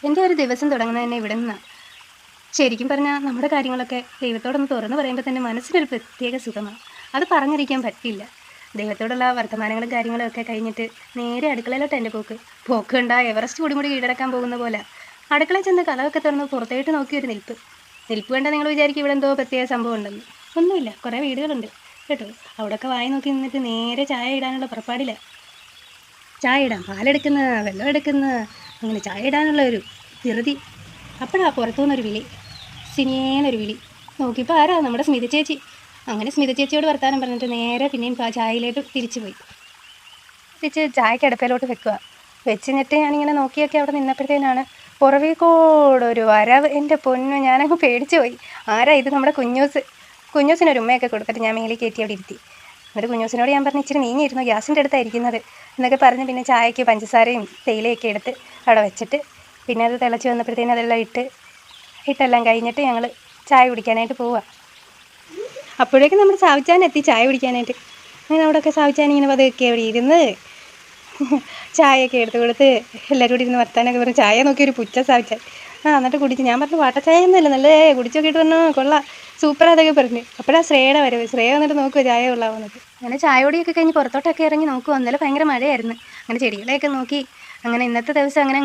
എൻ്റെ ഒരു ദിവസം തുടങ്ങുന്നത് തന്നെ ഇവിടെ നിന്നാണ്. ശരിക്കും പറഞ്ഞാൽ നമ്മുടെ കാര്യങ്ങളൊക്കെ ദൈവത്തോടൊന്ന് തുറന്ന് പറയുമ്പോൾ തന്നെ മനസ്സിനൊരു പ്രത്യേക സുഖമാണ്. അത് പറഞ്ഞറിയിക്കാൻ പറ്റില്ല. ദൈവത്തോടുള്ള വർത്തമാനങ്ങളും കാര്യങ്ങളും ഒക്കെ കഴിഞ്ഞിട്ട് നേരെ അടുക്കളയിലോട്ട് എൻ്റെ പോക്ക് കണ്ടാൽ എവറസ്റ്റ് കൂടി കീഴടക്കാൻ പോകുന്ന പോലെ. അടുക്കളയിൽ ചെന്ന് കലമൊക്കെ തുറന്ന് പുറത്തേട്ട് നോക്കിയൊരു നിൽപ്പ് കണ്ടാൽ നിങ്ങൾ വിചാരിക്കും ഇവിടെ എന്തോ പ്രത്യേക സംഭവം ഉണ്ടെന്ന്. ഒന്നുമില്ല, കുറേ വീടുകളുണ്ട് കേട്ടോ. അവിടെയൊക്കെ വായി നോക്കി നിന്നിട്ട് നേരെ ചായ ഇടാനുള്ള പുറപ്പാടില്ല. ചായ ഇടാം, പാലെടുക്കുന്ന, വെള്ളം എടുക്കുന്ന, അങ്ങനെ ചായ ഇടാനുള്ള ഒരു ധൃതി. അപ്പോഴാ പുറത്തുനിന്നൊരു വിളി, സിനിയേന്നൊരു വിളി. നോക്കിയപ്പോൾ ആരാ, നമ്മുടെ സ്മിത ചേച്ചി. അങ്ങനെ സ്മിത ചേച്ചിയോട് വർത്താനം പറഞ്ഞിട്ട് നേരെ പിന്നെയും ചായയിലോട്ട് തിരിച്ചു പോയി. ചായക്ക് അടുപ്പയിലോട്ട് വെച്ചിട്ട് ഞാനിങ്ങനെ നോക്കിയൊക്കെ അവിടെ നിന്നപ്പോഴത്തേനാണ് പുറവേക്കോടൊരു വരവ്. എൻ്റെ പൊന്നു, ഞാനങ്ങ് പേടിച്ചു പോയി. ആരാ ഇത്? നമ്മുടെ കുഞ്ഞൂസിനൊരു ഉമ്മയൊക്കെ കൊടുത്തിട്ട് ഞാൻ മേലിൽ കയറ്റി അവിടെ ഇരുത്തി. എന്നിട്ട് കുഞ്ഞൂസിനോട് ഞാൻ പറഞ്ഞു, ഇച്ചിരി നീങ്ങിയിരുന്നു, ഗ്യാസിൻ്റെ അടുത്തായിരിക്കുന്നത് എന്നൊക്കെ പറഞ്ഞ് പിന്നെ ചായക്ക് പഞ്ചസാരയും തേയിലയൊക്കെ എടുത്ത് അവിടെ വെച്ചിട്ട് പിന്നെ അത് തിളച്ച് വന്നപ്പോഴത്തേനും അതെല്ലാം ഇട്ടെല്ലാം കഴിഞ്ഞിട്ട് ഞങ്ങൾ ചായ കുടിക്കാനായിട്ട് പോവുക. അപ്പോഴേക്കും നമ്മുടെ സാവിച്ചാനെത്തി ചായ കുടിക്കാനായിട്ട്. അങ്ങനെ അവിടെയൊക്കെ സാവിച്ചാനിങ്ങനെ പതുക്കെ അവിടെ ഇരുന്ന് ചായയൊക്കെ എടുത്ത് കൊടുത്ത് എല്ലാവരും കൂടി ഇരുന്ന് വർത്താനൊക്കെ പറഞ്ഞ് ചായ നോക്കി ഒരു പുച്ഛ സാവിച്ചാൻ. എന്നിട്ട് കുടിച്ച്. ഞാൻ പറഞ്ഞു വാട്ടച്ചായ ഒന്നുമില്ല, നല്ല കുടിച്ചൊക്കെ ഇട്ട് പറഞ്ഞു, കൊള്ളാം, സൂപ്പർ അതൊക്കെ പറഞ്ഞു. അപ്പോഴാണ് ശ്രേയുടെ വരവ്. ശ്രേയ വന്നിട്ട് നോക്കുമോ ചായ കൊള്ളാമെന്നൊക്കെ. അങ്ങനെ ചായ കുടിയൊക്കെ കഴിഞ്ഞ് പുറത്തോട്ടൊക്കെ ഇറങ്ങി നോക്കുമോ. ഇന്നലെ ഭയങ്കര മഴയായിരുന്നു. അങ്ങനെ ചെടികളെയൊക്കെ നോക്കി അങ്ങനെ ഇന്നത്തെ ദിവസം അങ്ങനെ